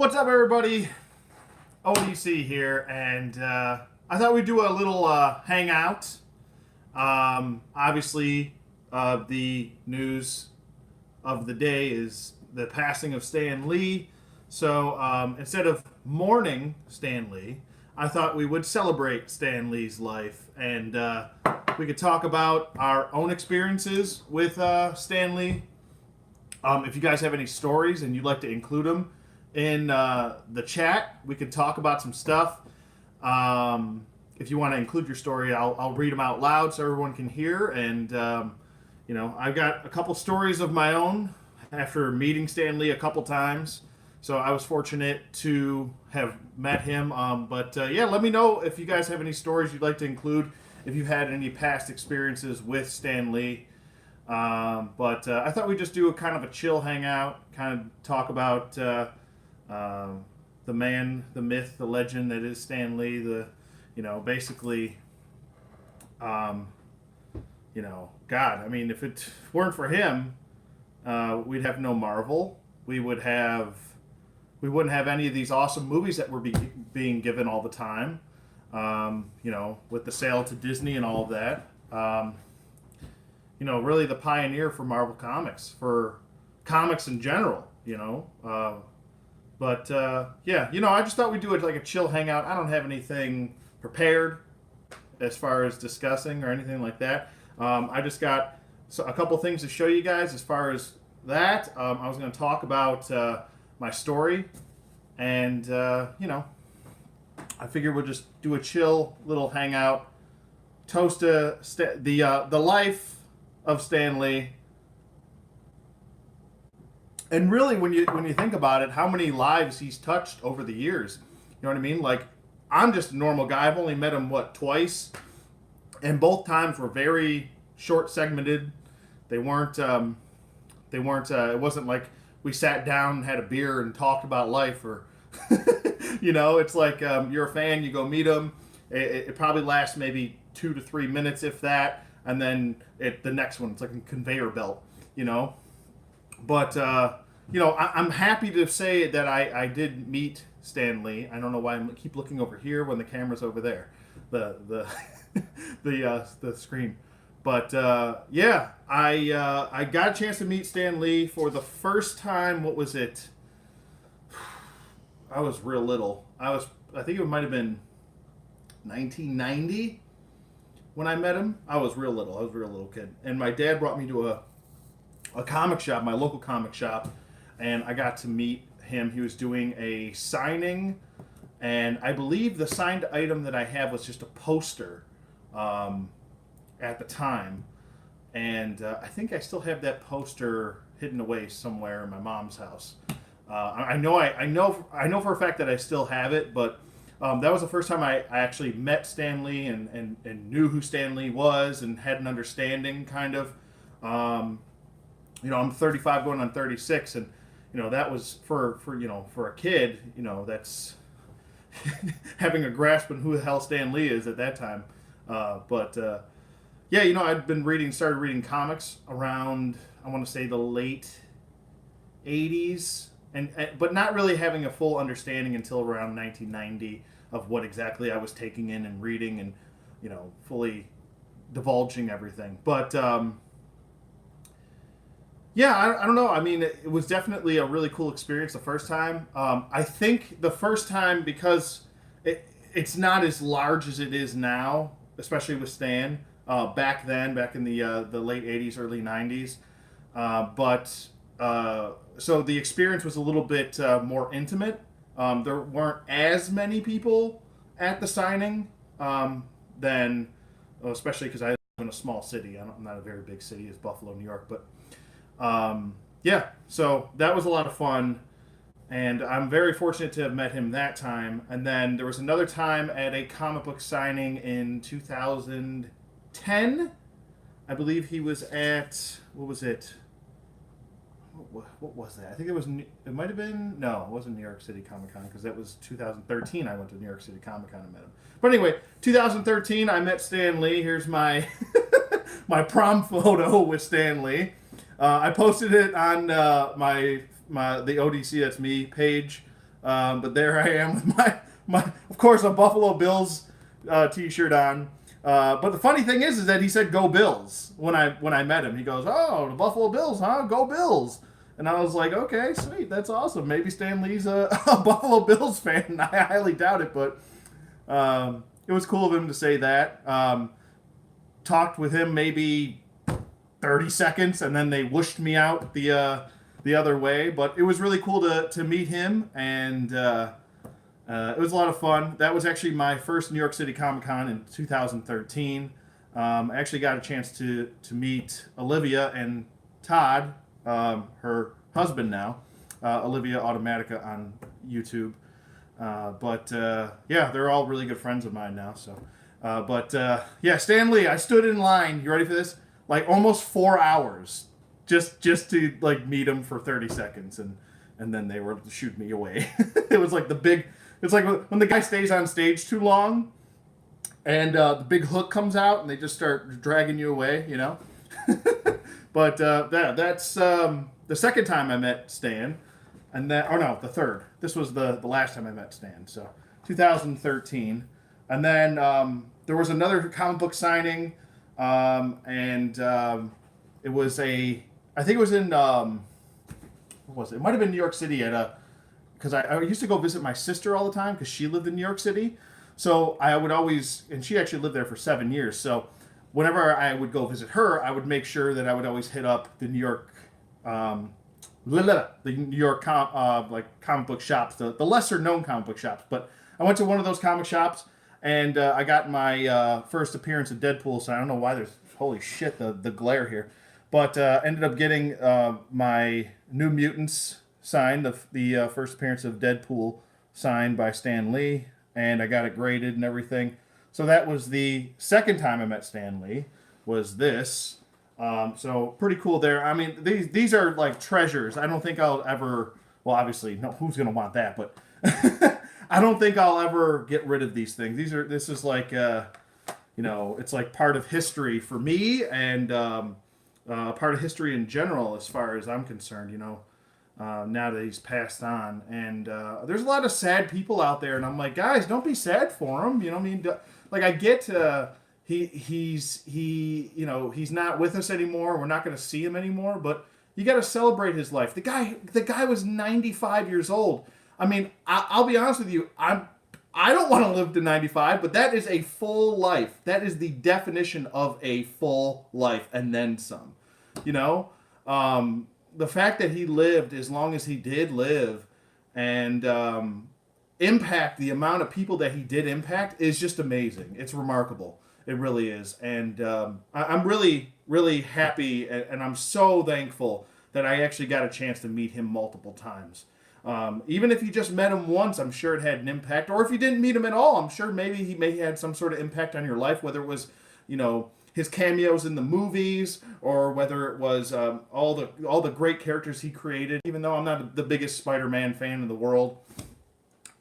What's up, everybody? ODC here, and I thought we'd do a little hangout. Obviously, the news of the day is the passing of Stan Lee. So instead of mourning Stan Lee, I thought we would celebrate Stan Lee's life, and we could talk about our own experiences with Stan Lee. If you guys have any stories and you'd like to include them in the chat, we could talk about some stuff. If you want to include your story, I'll read them out loud so everyone can hear. And I've got a couple stories of my own after meeting Stan Lee a couple times. So I was fortunate to have met him. But let me know if you guys have any stories you'd like to include. If you've had any past experiences with Stan Lee. But I thought we'd just do a kind of a chill hangout, kind of talk about the man, the myth, the legend that is Stan Lee. Basically, God. I mean, if it weren't for him, we'd have no Marvel. We wouldn't have any of these awesome movies that were being given all the time. With the sale to Disney and all of that. Really the pioneer for Marvel Comics, for comics in general, I just thought we'd do it like a chill hangout. I don't have anything prepared as far as discussing or anything like that. I just got a couple things to show you guys as far as that. I was going to talk about my story, and, I figured we'll just do a chill little hangout, toast the life of Stan Lee. And really, when you think about it, how many lives he's touched over the years. You know what I mean? Like, I'm just a normal guy. I've only met him, twice? And both times were very short segmented. They weren't, it wasn't like we sat down and had a beer and talked about life, or, it's like you're a fan, you go meet him. It probably lasts maybe 2 to 3 minutes, if that. And then the next one, it's like a conveyor belt, But, I'm happy to say that I did meet Stan Lee. I don't know why I keep looking over here when the camera's over there, the screen. But, I got a chance to meet Stan Lee for the first time. What was it? I was real little. I think it might have been 1990. When I met him, I was real little. I was a real little kid. And my dad brought me to a comic shop, my local comic shop, and I got to meet him. He was doing a signing, and I believe the signed item that I have was just a poster at the time. And I think I still have that poster hidden away somewhere in my mom's house. I know for a fact that I still have it, but that was the first time I actually met Stan Lee and knew who Stan Lee was and had an understanding, kind of. I'm 35 going on 36, and that was for a kid, that's having a grasp on who the hell Stan Lee is at that time. I'd started reading comics around, I want to say, the late 80s, but not really having a full understanding until around 1990 of what exactly I was taking in and reading, and fully divulging everything. But I don't know. I mean, it was definitely a really cool experience the first time. I think the first time, because it's not as large as it is now, especially with Stan. Back then, back in the late 80s, early 90s. So the experience was a little bit more intimate. There weren't as many people at the signing especially because I live in a small city. I'm not a very big city, it's Buffalo, New York. But so that was a lot of fun. And I'm very fortunate to have met him that time. And then there was another time at a comic book signing in 2010. I believe he was at, what was it? What was that? I think it might have been, no, it wasn't New York City Comic Con, because that was 2013. I went to New York City Comic Con and met him. But anyway, 2013, I met Stan Lee. Here's my my prom photo with Stan Lee. I posted it on the ODC That's Me page But there I am with my of course, a Buffalo Bills T-shirt on. But the funny thing is that he said "Go Bills" when I met him. He goes, "Oh, the Buffalo Bills, huh? Go Bills!" And I was like, "Okay, sweet, that's awesome. Maybe Stan Lee's a Buffalo Bills fan." I highly doubt it, but it was cool of him to say that. Talked with him maybe 30 seconds, and then they whooshed me out the other way. But it was really cool to meet him, and it was a lot of fun. That was actually my first New York City Comic Con in 2013. I actually got a chance to meet Olivia and Todd, her husband now, Olivia Automatica on YouTube. But yeah, they're all really good friends of mine now. So, yeah, Stan Lee. I stood in line. You ready for this? Like almost 4 hours, just to like meet him for 30 seconds, and then they were to shoot me away. It was like the big. It's like when the guy stays on stage too long, and the big hook comes out, and they just start dragging you away. You know. But that's the second time I met Stan. And then, or no, the third. This was the last time I met Stan. So, 2013. And then there was another comic book signing, and it was I think it was in, what was it? It might have been New York City because I used to go visit my sister all the time because she lived in New York City. So I would always, and she actually lived there for 7 years. So whenever I would go visit her, I would make sure that I would always hit up the New York, like comic book shops, the lesser known comic book shops. But I went to one of those comic shops, and I got my first appearance of Deadpool. So I don't know why there's holy shit the glare here, but ended up getting my New Mutants signed, the first appearance of Deadpool signed by Stan Lee, and I got it graded and everything. So that was the second time I met Stan Lee. Was this. So pretty cool there. I mean, these are like treasures. I don't think I'll ever. Well, obviously, no. Who's gonna want that? But I don't think I'll ever get rid of these things. This is like, it's like part of history for me, and part of history in general, as far as I'm concerned. Now that he's passed on, and there's a lot of sad people out there, and I'm like, guys, don't be sad for him. You know what I mean? Like, I get he's not with us anymore. We're not going to see him anymore, but you got to celebrate his life. The guy was 95 years old. I mean, I'll be honest with you. I don't want to live to 95, but that is a full life. That is the definition of a full life, and then some. The fact that he lived as long as he did live, and impact the amount of people that he did impact is just amazing. It's remarkable. It really is. And I'm really, really happy, and I'm so thankful that I actually got a chance to meet him multiple times. Even if you just met him once, I'm sure it had an impact. Or if you didn't meet him at all, I'm sure maybe he may have had some sort of impact on your life, whether it was, his cameos in the movies, or whether it was all the great characters he created. Even though I'm not the biggest Spider-Man fan in the world,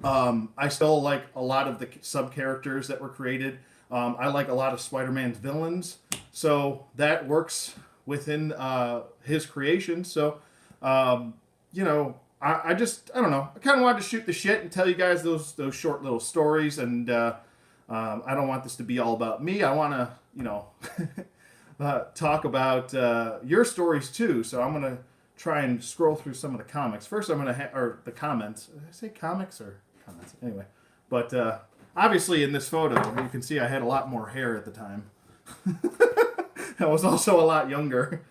I still like a lot of the sub-characters that were created. I like a lot of Spider-Man's villains, so that works within his creation. So, I don't know. I kind of wanted to shoot the shit and tell you guys those short little stories, and I don't want this to be all about me. I want to, talk about your stories too. So I'm gonna try and scroll through some of the comics. First, I'm gonna or the comments. Did I say comics or comments? Anyway, but obviously in this photo, you can see I had a lot more hair at the time. I was also a lot younger.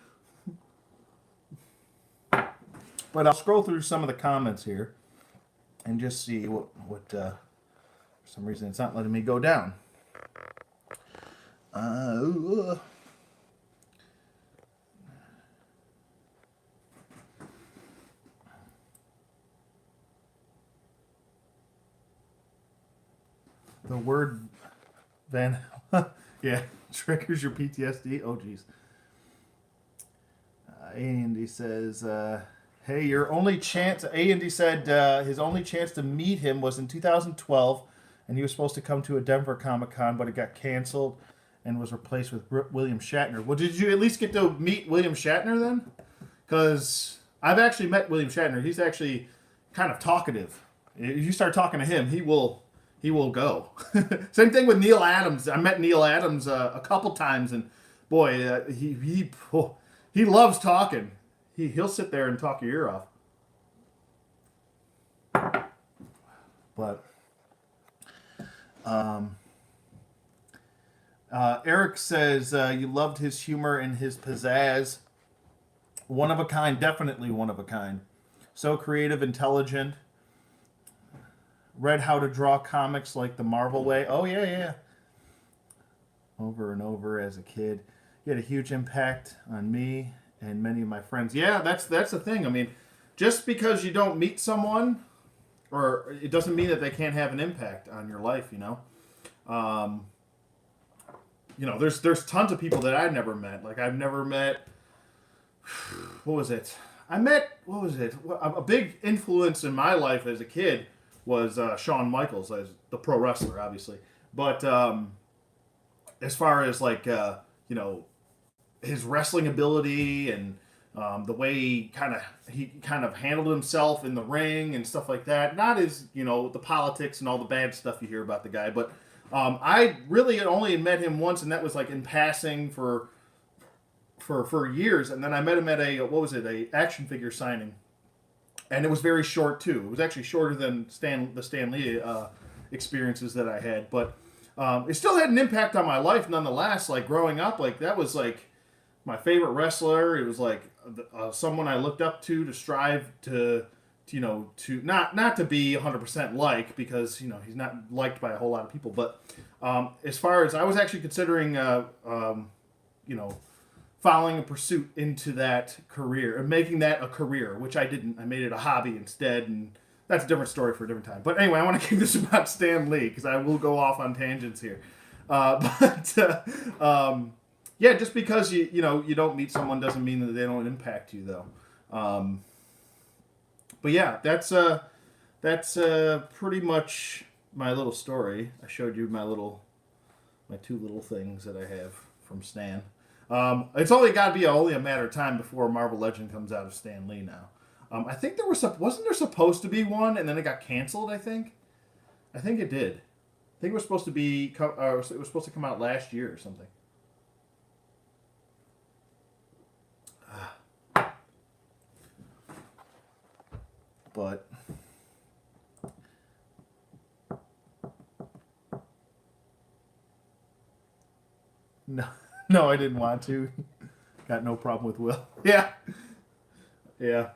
But I'll scroll through some of the comments here and just see what for some reason it's not letting me go down. The word Van, yeah, triggers your PTSD. Oh, geez. Andy says, hey, your only chance, Andy said his only chance to meet him was in 2012, and he was supposed to come to a Denver Comic-Con, but it got canceled and was replaced with William Shatner. Well, did you at least get to meet William Shatner then? Because I've actually met William Shatner. He's actually kind of talkative. If you start talking to him, he will go. Same thing with Neil Adams. I met Neil Adams a couple times, and boy, he loves talking. He'll sit there and talk your ear off. But Eric says you loved his humor and his pizzazz. One of a kind, definitely one of a kind. So creative, intelligent. Read how to draw comics like the Marvel way. Oh yeah, yeah. Over and over as a kid. He had a huge impact on me and many of my friends. Yeah, that's the thing. I mean, just because you don't meet someone, or it doesn't mean that they can't have an impact on your life. There's tons of people that I've never met. Like I've never met. What was it? I met. What was it? A big influence in my life as a kid was Shawn Michaels, as the pro wrestler, obviously. But as far as like his wrestling ability and the way he kind of handled himself in the ring and stuff like that. Not as the politics and all the bad stuff you hear about the guy, but I really had only met him once, and that was like in passing for years. And then I met him at a action figure signing, and it was very short too. It was actually shorter than the Stan Lee experiences that I had, but it still had an impact on my life nonetheless. Like growing up, like that was like my favorite wrestler. It was like someone I looked up to strive to not to be 100% like, because he's not liked by a whole lot of people. But as far as I was actually considering, following a pursuit into that career and making that a career, which I didn't. I made it a hobby instead, and that's a different story for a different time. But anyway, I want to keep this about Stan Lee because I will go off on tangents here. Yeah, just because you don't meet someone doesn't mean that they don't impact you, though. But yeah, that's pretty much my little story. I showed you my two little things that I have from Stan. It's only got to be only a matter of time before Marvel Legend comes out of Stan Lee now. I think wasn't there supposed to be one, and then it got canceled. I think it did. I think it was supposed to it was supposed to come out last year or something. But no, I didn't want to. Got no problem with Will. Yeah, yeah.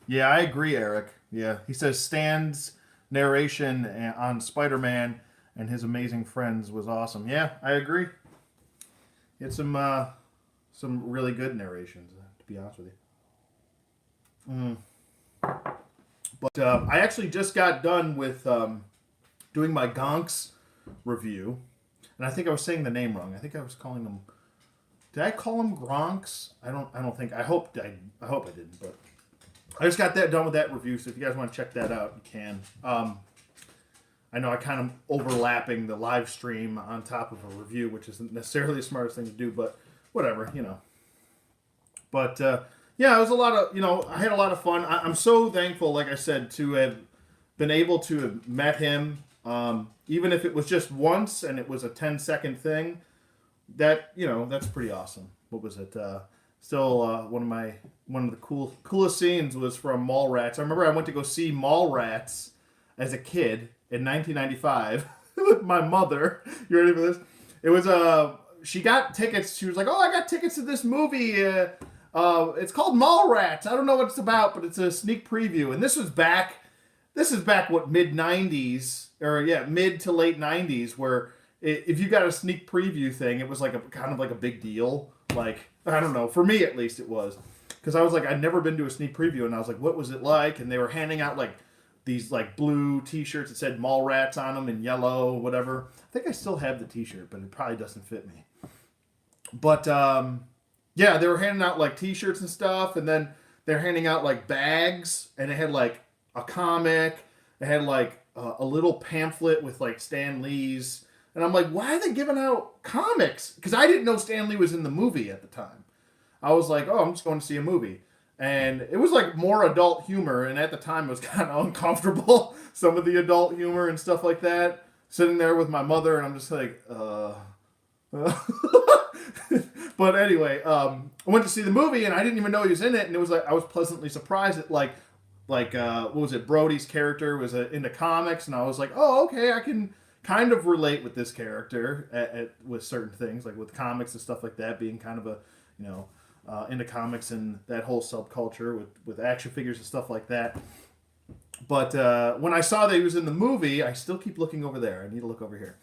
Yeah, I agree, Eric. Yeah, he says Stan's narration on Spider-Man and his amazing friends was awesome. Yeah, I agree. He had some really good narrations, to be honest with you. But I actually just got done with doing my Gonks review, and I think I was saying the name wrong. I think I was calling them. Did I call them Gronks? I don't think. I hope I didn't, but I just got that done with that review. So if you guys want to check that out, you can. I know I kind of overlapping the live stream on top of a review, which isn't necessarily the smartest thing to do, but whatever. But yeah, it was a lot of, I had a lot of fun. I'm so thankful, like I said, to have been able to have met him, even if it was just once and it was a 10-second thing. That's pretty awesome. What was it? Still, one of the coolest scenes was from Mallrats. I remember I went to go see Mallrats as a kid in 1995 with my mother. You ready for this? It was she got tickets. She was like, "Oh, I got tickets to this movie. It's called Mallrats. I don't know what it's about, but it's a sneak preview." And this is back what, mid 90s, or yeah, mid to late 90s, where if you got a sneak preview thing, it was like a kind of like a big deal. Like, I don't know, for me at least it was, because I was like, I'd never been to a sneak preview, and I was like, what was it like? And they were handing out like these like blue T-shirts that said Mallrats on them in yellow, whatever. I think I still have the T-shirt, but it probably doesn't fit me. But yeah, they were handing out like T-shirts and stuff, and then they're handing out like bags, and it had like a comic. It had like a little pamphlet with like Stan Lee's. And I'm like, why are they giving out comics? Because I didn't know Stan Lee was in the movie at the time. I was like, oh, I'm just going to see a movie. And it was like more adult humor, and at the time it was kind of uncomfortable, some of the adult humor and stuff like that. Sitting there with my mother, and I'm just like, But anyway, I went to see the movie, and I didn't even know he was in it, and it was like I was pleasantly surprised at what was it? Brody's character was into comics, and I was like, oh, okay, I can kind of relate with this character with certain things, like with comics and stuff like that, being kind of a you know into comics and that whole subculture with action figures and stuff like that. But when I saw that he was in the movie, I still keep looking over there. I need to look over here.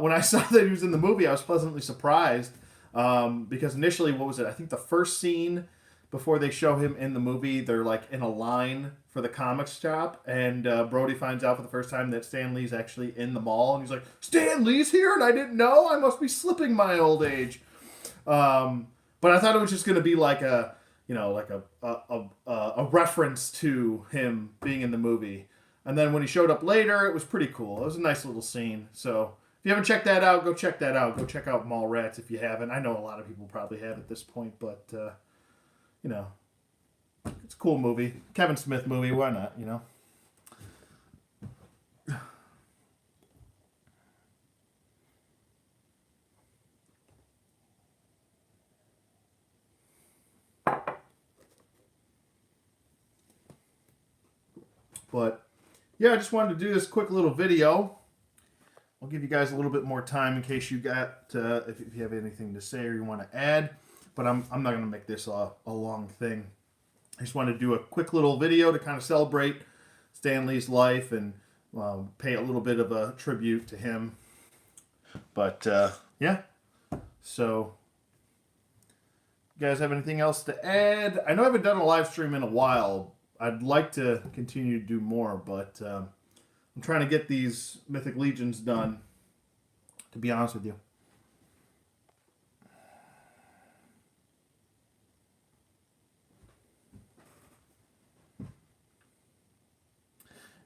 When I saw that he was in the movie, I was pleasantly surprised because initially, what was it? I think the first scene before they show him in the movie, they're like in a line for the comics shop, and Brody finds out for the first time that Stan Lee's actually in the mall, and he's like, "Stan Lee's here, and I didn't know. I must be slipping my old age." But I thought it was just going to be like a reference to him being in the movie. And then when he showed up later, it was pretty cool. It was a nice little scene. So if you haven't checked that out, go check that out. Go check out Mallrats if you haven't. I know a lot of people probably have at this point, but it's a cool movie. Kevin Smith movie. Why not? But yeah, I just wanted to do this quick little video. I'll give you guys a little bit more time in case you got if you have anything to say or you want to add. But I'm not going to make this a long thing. I just wanted to do a quick little video to kind of celebrate Stan Lee's life and pay a little bit of a tribute to him. But yeah, so you guys have anything else to add? I know I haven't done a live stream in a while. I'd like to continue to do more, but I'm trying to get these Mythic Legions done, to be honest with you.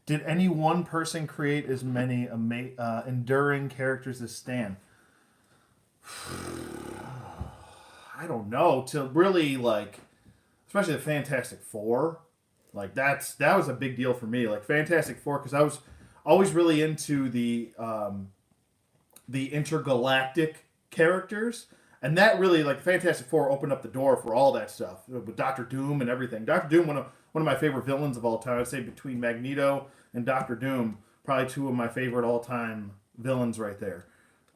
Did any one person create as many enduring characters as Stan? I don't know. To really, especially the Fantastic Four. That was a big deal for me. Fantastic Four, because I was always really into the intergalactic characters, and that really Fantastic Four opened up the door for all that stuff with Doctor Doom and everything. Doctor Doom, one of my favorite villains of all time. I'd say between Magneto and Doctor Doom, probably two of my favorite all time villains right there.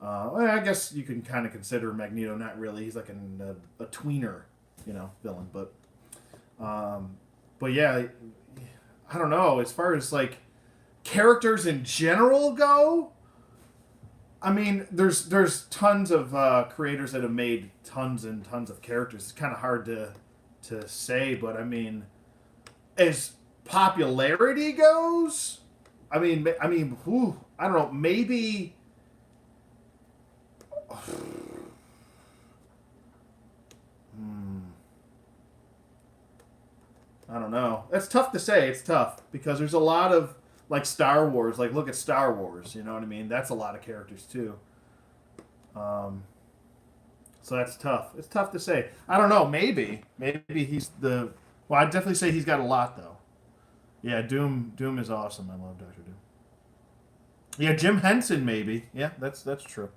I guess you can kind of consider Magneto not really. He's like a tweener, villain, but. But yeah, I don't know. As far as characters in general go, I mean, there's tons of creators that have made tons and tons of characters. It's kind of hard to say, but I mean, as popularity goes, I mean, whew, I don't know, maybe. I don't know. That's tough to say. It's tough because there's a lot of Star Wars. Look at Star Wars. You know what I mean? That's a lot of characters too. So that's tough. It's tough to say. I don't know. Maybe he's the. Well, I'd definitely say he's got a lot though. Yeah, Doom is awesome. I love Doctor Doom. Yeah, Jim Henson maybe. Yeah, that's true.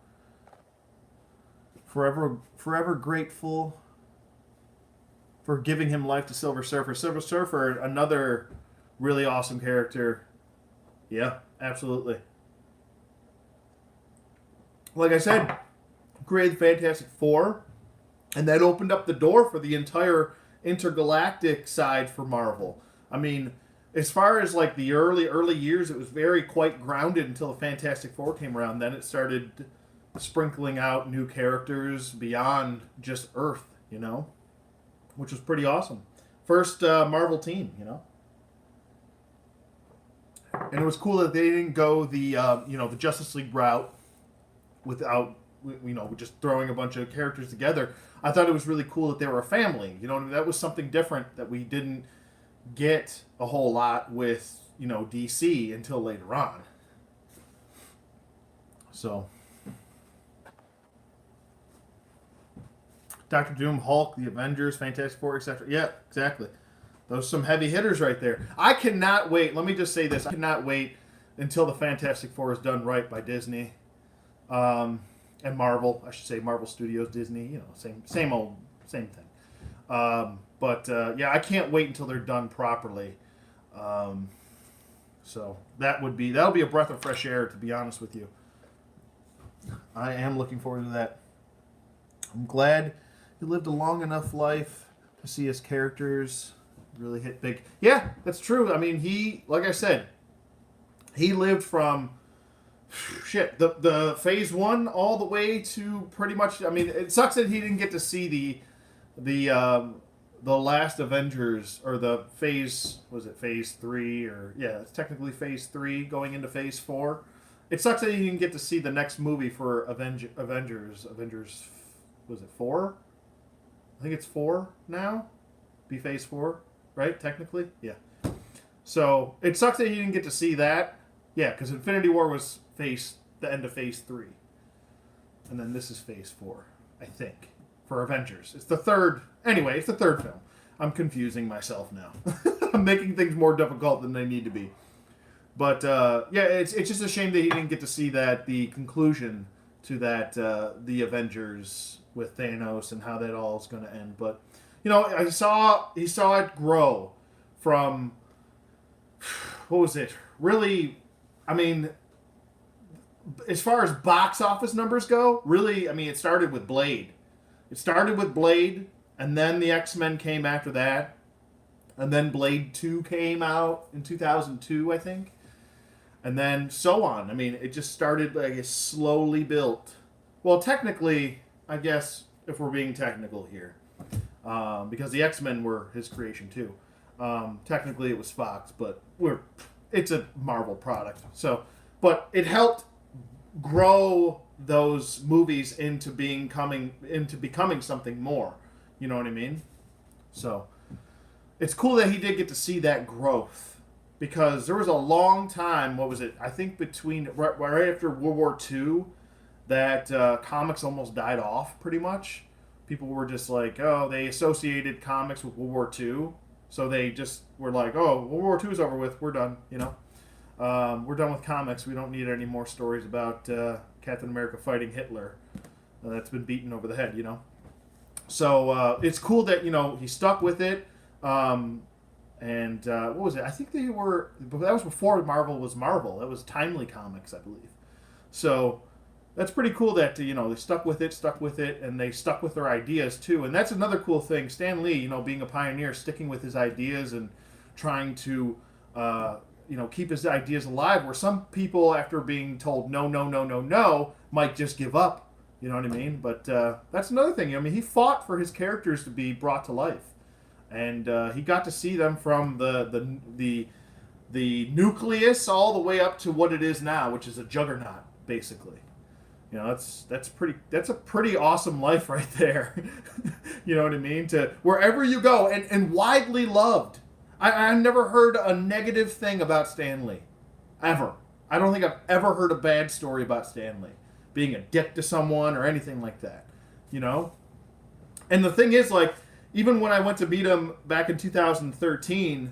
Forever grateful for giving him life to Silver Surfer. Silver Surfer, another really awesome character. Yeah, absolutely. Like I said, created Fantastic Four, and that opened up the door for the entire intergalactic side for Marvel. I mean, as far as the early years, it was quite grounded until the Fantastic Four came around. Then it started sprinkling out new characters beyond just Earth, which was pretty awesome. First Marvel team, and it was cool that they didn't go the Justice League route without just throwing a bunch of characters together. I thought it was really cool that they were a family. That was something different that we didn't get a whole lot with DC until later on. So Doctor Doom, Hulk, the Avengers, Fantastic Four, etc. Yeah, exactly. Those are some heavy hitters right there. I cannot wait. Let me just say this: I cannot wait until the Fantastic Four is done right by Disney, and Marvel. I should say Marvel Studios, Disney. You know, same thing. But yeah, I can't wait until they're done properly. So that'll be a breath of fresh air, to be honest with you. I am looking forward to that. I'm glad he lived a long enough life to see his characters really hit big. Yeah, that's true. I mean, like I said, he lived from the phase 1 all the way to pretty much. I mean, it sucks that he didn't get to see the last Avengers, or the phase, was it phase 3, or yeah, it's technically phase 3 going into phase 4. It sucks that you didn't get to see the next movie for Avengers. Was it 4? I think it's 4 now. Be phase 4, right? Technically, yeah. So it sucks that you didn't get to see that. Yeah, because Infinity War was the end of phase 3, and then this is phase 4, I think, for Avengers. It's the third. Anyway, it's the third film. I'm confusing myself now. I'm making things more difficult than they need to be. But yeah, it's just a shame that he didn't get to see the conclusion to that, the Avengers with Thanos and how that all is going to end. But you know, he saw it grow from, what was it? Really, I mean, as far as box office numbers go, really, I mean, it started with Blade. And then the X-Men came after that. And then Blade 2 came out in 2002, I think. And then so on. I mean, it just started, like, it slowly built. Well, technically, I guess, if we're being technical here, because the X-Men were his creation too. Technically, it was Fox, but it's a Marvel product. So, but it helped grow those movies into becoming something more. You know what I mean? So, it's cool that he did get to see that growth, because there was a long time. What was it? I think between right after World War II, that comics almost died off pretty much. People were just like, oh, they associated comics with World War II, so they just were like, oh, World War II is over with, we're done, you know. We're done with comics. We don't need any more stories about Captain America fighting Hitler. That's been beaten over the head, you know. So it's cool that, you know, he stuck with it. And what was it? I think that was before Marvel was Marvel. That was Timely Comics, I believe. So that's pretty cool that, you know, they stuck with it, and they stuck with their ideas too. And that's another cool thing. Stan Lee, you know, being a pioneer, sticking with his ideas and trying to, you know, keep his ideas alive, where some people, after being told no, might just give up. You know what I mean? But that's another thing. I mean, he fought for his characters to be brought to life, and he got to see them from the nucleus all the way up to what it is now, which is a juggernaut, basically. You know, that's a pretty awesome life right there. You know what I mean? To wherever you go, and widely loved. I never heard a negative thing about Stan Lee. Ever. I don't think I've ever heard a bad story about Stan Lee. Being a dick to someone or anything like that. You know? And the thing is, like, even when I went to meet him back in 2013,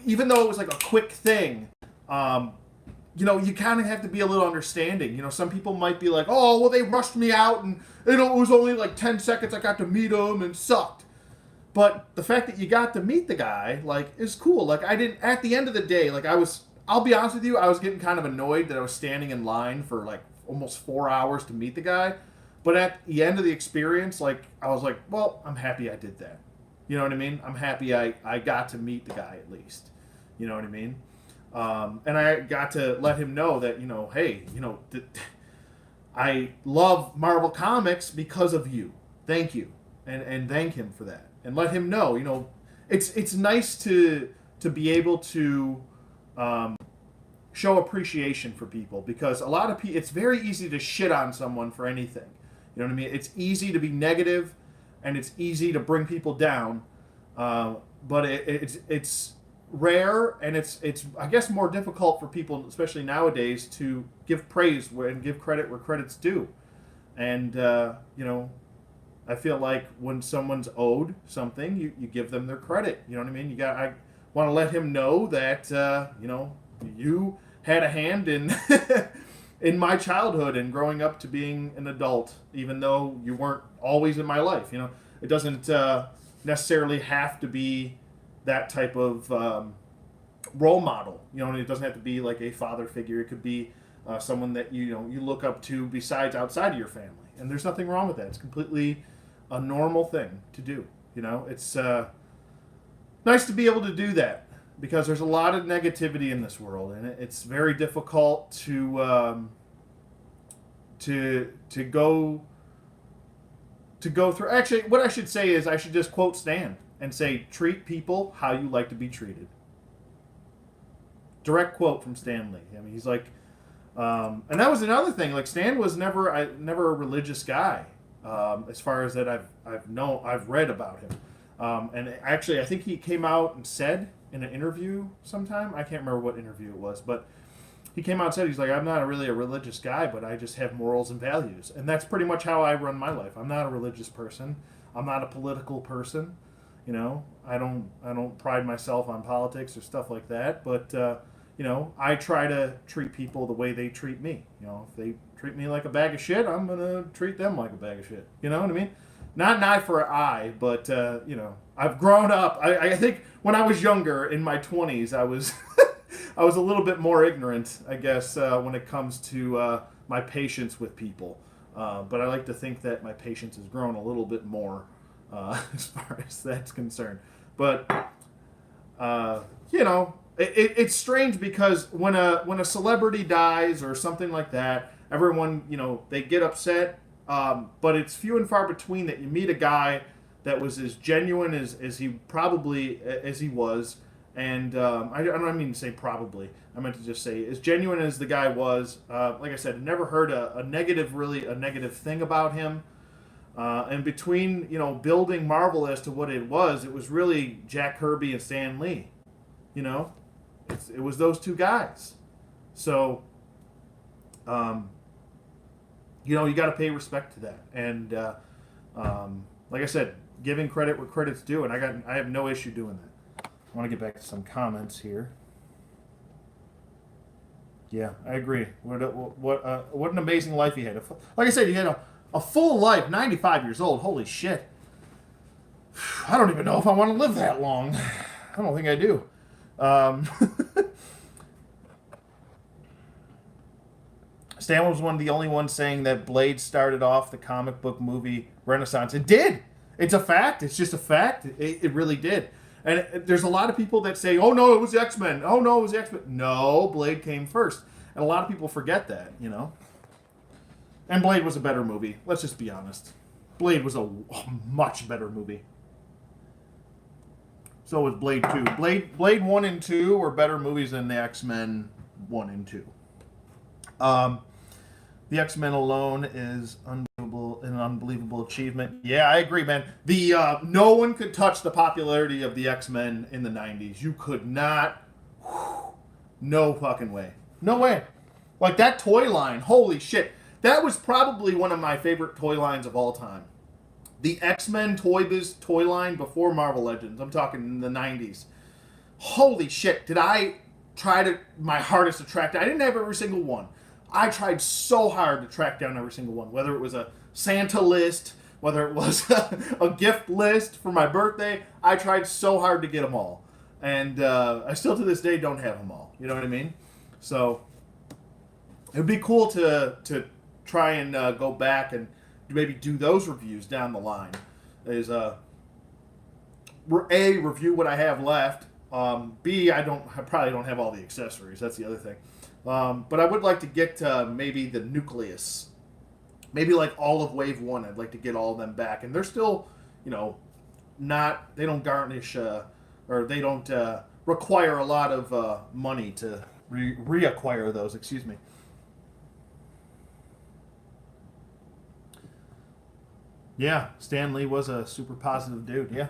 even though it was like a quick thing, you know, you kind of have to be a little understanding. You know, some people might be like, oh, well, they rushed me out, and it was only like 10 seconds I got to meet him, and sucked. But the fact that you got to meet the guy, like, is cool. Like, at the end of the day, like, I'll be honest with you, I was getting kind of annoyed that I was standing in line for, like, almost 4 hours to meet the guy. But at the end of the experience, like, I was like, well, I'm happy I did that. You know what I mean? I'm happy I got to meet the guy at least. You know what I mean? And I got to let him know that, you know, hey, you know, I love Marvel Comics because of you. Thank you. And thank him for that. And let him know, you know, it's nice to be able to show appreciation for people, because a lot of people, it's very easy to shit on someone for anything. You know what I mean? It's easy to be negative, and it's easy to bring people down, but it's rare, and it's I guess more difficult for people, especially nowadays, to give praise and give credit where credit's due. And you know, I feel like when someone's owed something, you give them their credit. You know what I mean? I want to let him know that you had a hand in in my childhood and growing up to being an adult, even though you weren't always in my life. It doesn't necessarily have to be that type of role model. It doesn't have to be like a father figure. It could be someone that you look up to besides outside of your family, and there's nothing wrong with that. It's completely a normal thing to do. It's nice to be able to do that because there's a lot of negativity in this world, and it's very difficult to go through. Actually, what I should say is I should just quote Stan and say, "Treat people how you like to be treated." Direct quote from Stan Lee. I mean, he's like, and that was another thing. Like Stan was never a religious guy, as far as that I've read about him. And actually, I think he came out and said in an interview sometime, I can't remember what interview it was, but he came out and said, he's like, I'm not really a religious guy, but I just have morals and values. And that's pretty much how I run my life. I'm not a religious person. I'm not a political person. I don't pride myself on politics or stuff like that, but I try to treat people the way they treat me. If they treat me like a bag of shit, I'm gonna treat them like a bag of shit. You know what I mean? Not an eye for an eye, but I've grown up. I think when I was younger, in my 20s, I was I was a little bit more ignorant, I guess, when it comes to my patience with people. But I like to think that my patience has grown a little bit more as far as that's concerned. But it's strange because when a celebrity dies or something like that, everyone they get upset. But it's few and far between that you meet a guy that was as genuine as he was, and I don't mean to say probably. I meant to just say as genuine as the guy was. Like I said, I never heard a negative thing about him. And between building Marvel as to what it was really Jack Kirby and Stan Lee. It was those two guys. So, you got to pay respect to that. And like I said, giving credit where credit's due, and I have no issue doing that. I want to get back to some comments here. Yeah, I agree. What an amazing life he had. Like I said, he had a full life, 95 years old. Holy shit. I don't even know if I want to live that long. I don't think I do. Stan was one of the only ones saying that Blade started off the comic book movie renaissance. It did. It's a fact. It's just a fact. It really did. And there's a lot of people that say, oh, no, it was the X-Men. Oh, no, it was the X-Men. No, Blade came first. And a lot of people forget that, And Blade was a better movie. Let's just be honest. Blade was a much better movie. So was Blade 2. Blade 1 and 2 were better movies than the X-Men 1 and 2. The X-Men alone is an unbelievable achievement. Yeah, I agree, man. No one could touch the popularity of the X-Men in the 90s. You could not. No fucking way. No way. Like that toy line, holy shit. That was probably one of my favorite toy lines of all time. The X-Men toy line before Marvel Legends. I'm talking in the 90s. Holy shit. Did I try my hardest to track down? I didn't have every single one. I tried so hard to track down every single one, whether it was a Santa list, whether it was a gift list for my birthday. I tried so hard to get them all. And I still to this day don't have them all. You know what I mean? So it would be cool to try and go back and maybe do those reviews down the line. Is review what I have left. B, I probably don't have all the accessories. That's the other thing. But I would like to get maybe the nucleus, maybe like all of Wave 1. I'd like to get all of them back, and they're still, they don't garnish or they don't require a lot of money to reacquire those. Excuse me. Yeah, Stan Lee was a super positive dude. Yeah,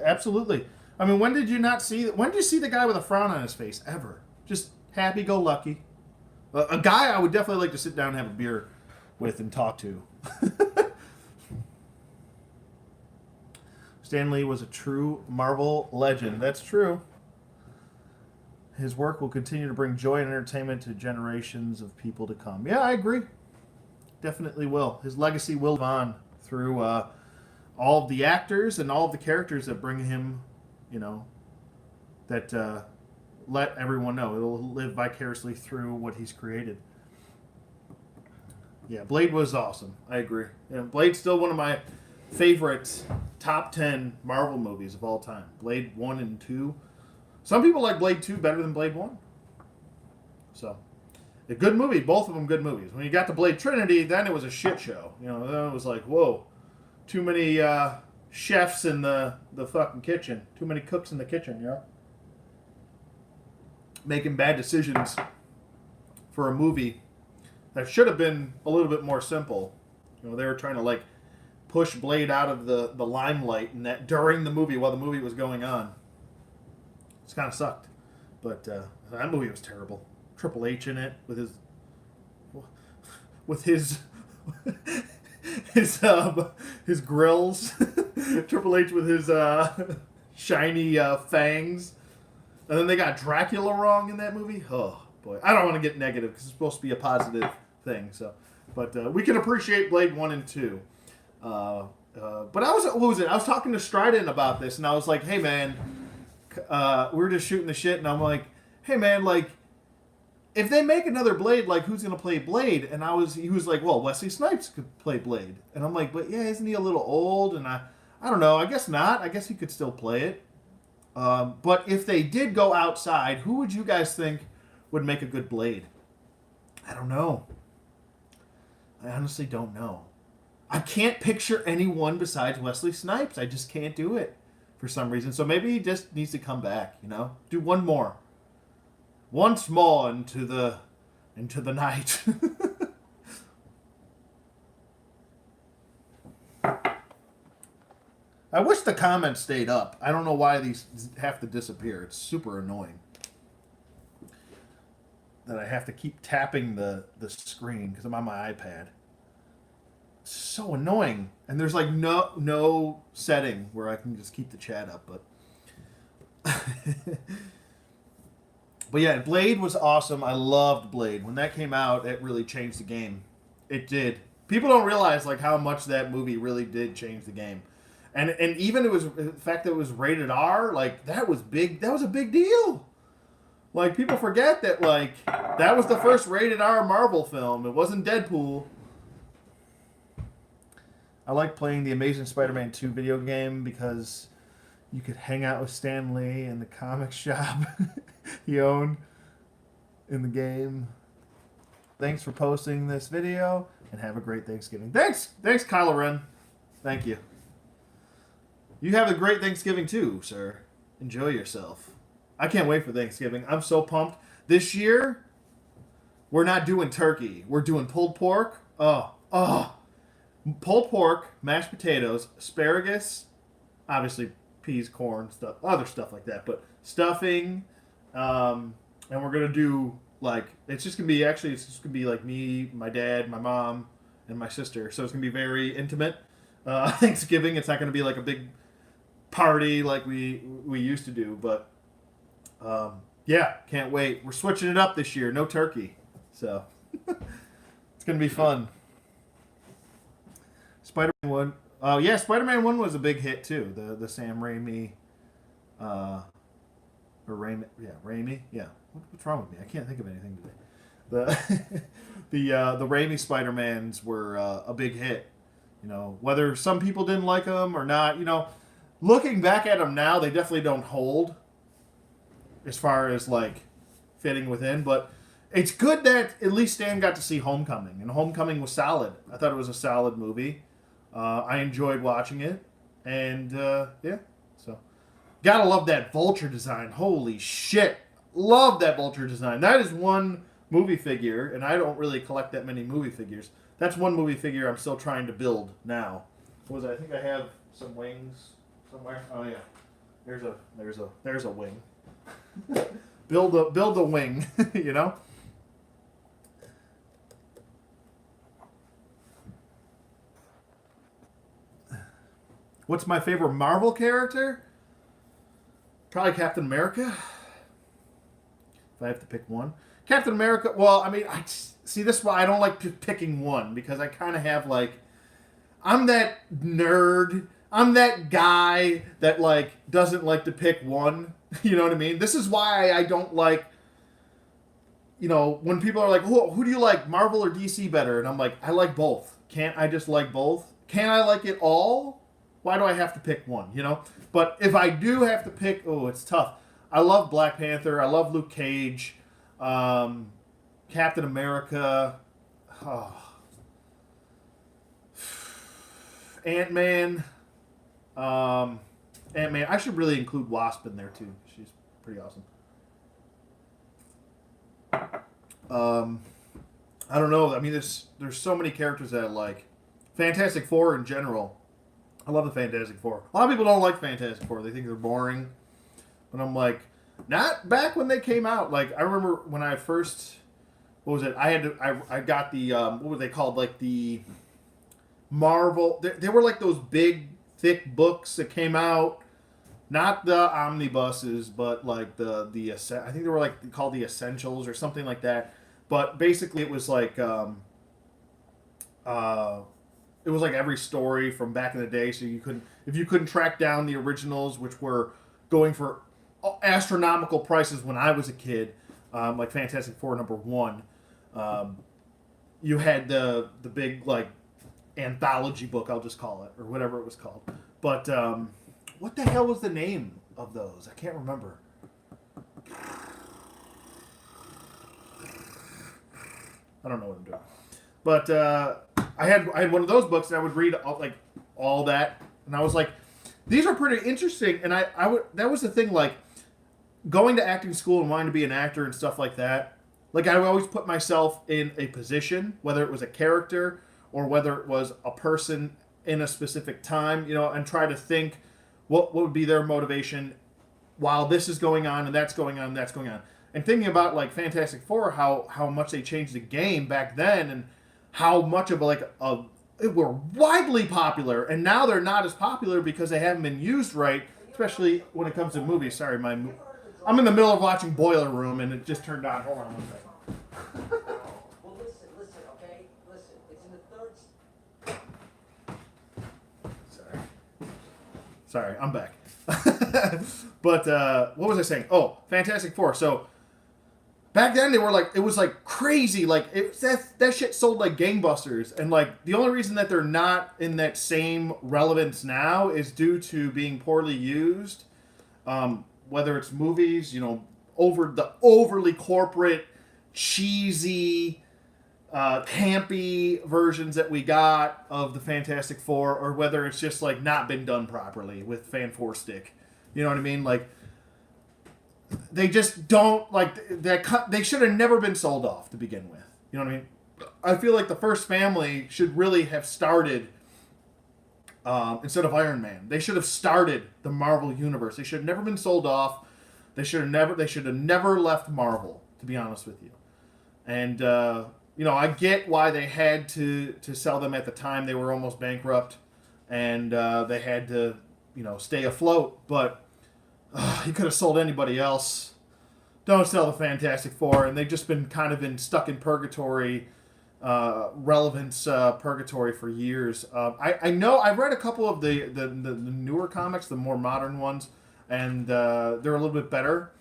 absolutely. I mean, when did you see the guy with a frown on his face ever? Just happy-go-lucky. A guy I would definitely like to sit down and have a beer with and talk to. Stan Lee was a true Marvel legend. That's true. His work will continue to bring joy and entertainment to generations of people to come. Yeah, I agree. Definitely will. His legacy will live on through all of the actors and all of the characters that bring him, you know, that let everyone know. It'll live vicariously through what he's created. Yeah, Blade was awesome. I agree. And Blade's still one of my favorite top 10 Marvel movies of all time. Blade 1 and 2. Some people like Blade 2 better than Blade 1. So, a good movie. Both of them good movies. When you got to Blade Trinity, then it was a shit show. You know, then it was like, whoa, too many chefs in the fucking kitchen. Too many cooks in the kitchen, you know? Making bad decisions for a movie that should have been a little bit more simple. You know, they were trying to like push Blade out of the limelight and that during the movie while the movie was going on. It's kind of sucked, but that movie was terrible. Triple H in it with his his grills. Triple H with his shiny fangs, and then they got Dracula wrong in that movie. Oh boy, I don't want to get negative because it's supposed to be a positive thing. So, but we can appreciate Blade 1 and 2. But what was it? I was talking to Stryden about this, and I was like, hey man. We were just shooting the shit, and I'm like, "Hey man, like, if they make another Blade, like, who's gonna play Blade?" And he was like, "Well, Wesley Snipes could play Blade," and I'm like, "But yeah, isn't he a little old?" And I don't know. I guess not. I guess he could still play it. But if they did go outside, who would you guys think would make a good Blade? I don't know. I honestly don't know. I can't picture anyone besides Wesley Snipes. I just can't do it. For some reason. So maybe he just needs to come back, you know? Do one more. Once more into the night. I wish the comments stayed up. I don't know why these have to disappear. It's super annoying. That I have to keep tapping the screen because I'm on my iPad. It's so annoying. And there's like no setting where I can just keep the chat up, but but yeah, Blade was awesome. I loved Blade. When that came out, it really changed the game. It did. People don't realize like how much that movie really did change the game. And even the fact that it was rated R, like that was big. That was a big deal. Like people forget that like that was the first rated R Marvel film. It wasn't Deadpool. I like playing the Amazing Spider-Man 2 video game because you could hang out with Stan Lee in the comic shop he owned in the game. Thanks for posting this video, and have a great Thanksgiving. Thanks, Kylo Ren. Thank you. You have a great Thanksgiving too, sir. Enjoy yourself. I can't wait for Thanksgiving. I'm so pumped. This year, we're not doing turkey. We're doing pulled pork. Oh. Pulled pork, mashed potatoes, asparagus, obviously peas, corn, stuff, other stuff like that. But stuffing, and we're gonna do like it's just gonna be like me, my dad, my mom, and my sister. So it's gonna be very intimate. Thanksgiving. It's not gonna be like a big party like we used to do. But yeah, can't wait. We're switching it up this year. No turkey, so it's gonna be fun. Spider-Man 1. Yeah, Spider-Man 1 was a big hit too. The Sam Raimi or Raimi. Yeah. What's wrong with me? I can't think of anything today. The Raimi Spider-Mans were a big hit. You know, whether some people didn't like them or not, you know, looking back at them now, they definitely don't hold as far as like fitting within, but it's good that at least Stan got to see Homecoming, and Homecoming was solid. I thought it was a solid movie. I enjoyed watching it, and yeah, so gotta love that Vulture design. Holy shit, love that Vulture design. That is one movie figure, and I don't really collect that many movie figures. That's one movie figure I'm still trying to build now. What was it? I think I have some wings somewhere. Oh yeah, there's a wing. build a wing, you know. What's my favorite Marvel character? Probably Captain America. If I have to pick one, Captain America. Well, I mean, I see this is why I don't like picking one because I kind of have like I'm that nerd. I'm that guy that like doesn't like to pick one. You know what I mean? This is why I don't like. You know, when people are like, who do you like, Marvel or DC better? And I'm like, I like both. Can't I just like both? Can I like it all? Why do I have to pick one? You know. But if I do have to pick, oh, it's tough. I love Black Panther. I love Luke Cage, Captain America, oh, Ant Man. Ant Man. I should really include Wasp in there too. She's pretty awesome. I don't know. I mean, there's so many characters that I like. Fantastic Four in general. I love the Fantastic Four. A lot of people don't like Fantastic Four. They think they're boring. But I'm like, not back when they came out. Like I remember when I first, what was it? I got the what were they called? Like the Marvel. They were like those big thick books that came out. Not the omnibuses, but like the I think they were like called the Essentials or something like that. But basically, it was like it was like every story from back in the day. So you couldn't if you couldn't track down the originals, which were going for astronomical prices when I was a kid, like Fantastic Four #1. You had the big like anthology book, I'll just call it, or whatever it was called. But what the hell was the name of those? I can't remember. I don't know what I'm doing. But I had one of those books, and I would read all that, and I was like, these are pretty interesting. And I would that was the thing, like going to acting school and wanting to be an actor and stuff like that. Like I would always put myself in a position, whether it was a character or whether it was a person in a specific time, you know, and try to think what would be their motivation while this is going on and that's going on and that's going on. And thinking about like Fantastic Four, how much they changed the game back then, and how much of it were widely popular, and now they're not as popular because they haven't been used right, especially when it comes to movies. Sorry, I'm in the middle of watching Boiler Room and it just turned on. Hold on one second. Well, listen, okay? Listen, it's in the third. Sorry, I'm back. But what was I saying? Oh, Fantastic Four. So back then it was like crazy. Like that shit sold like gangbusters. And like the only reason that they're not in that same relevance now is due to being poorly used. Whether it's movies, you know, overly corporate, cheesy, campy versions that we got of the Fantastic Four, or whether it's just like not been done properly with Fan Four Stick. You know what I mean? Like they just don't like that. They should have never been sold off to begin with. You know what I mean? I feel like the first family should really have started instead of Iron Man. They should have started the Marvel universe. They should have never been sold off. They should have never left Marvel. To be honest with you, and you know, I get why they had to sell them at the time. They were almost bankrupt, and they had to, you know, stay afloat. But you could have sold anybody else. Don't sell the Fantastic Four, and they've just been kind of stuck in purgatory, relevance purgatory for years. I know I've read a couple of the newer comics, the more modern ones, and they're a little bit better.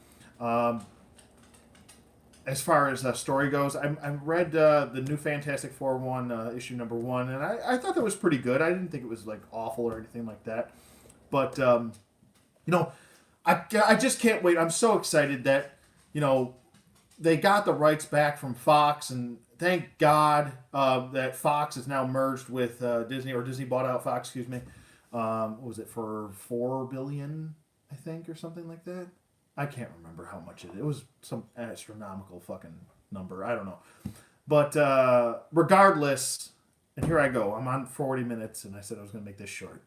As far as story goes, I read the new Fantastic Four one, issue #1, and I thought that was pretty good. I didn't think it was like awful or anything like that. But you know, I just can't wait. I'm so excited that, you know, they got the rights back from Fox, and thank God that Fox is now merged with Disney, or Disney bought out Fox. Excuse me. What was it for $4 billion? I think, or something like that. I can't remember how much it was. Some astronomical fucking number. I don't know. But regardless, and here I go. I'm on 40 minutes, and I said I was going to make this short.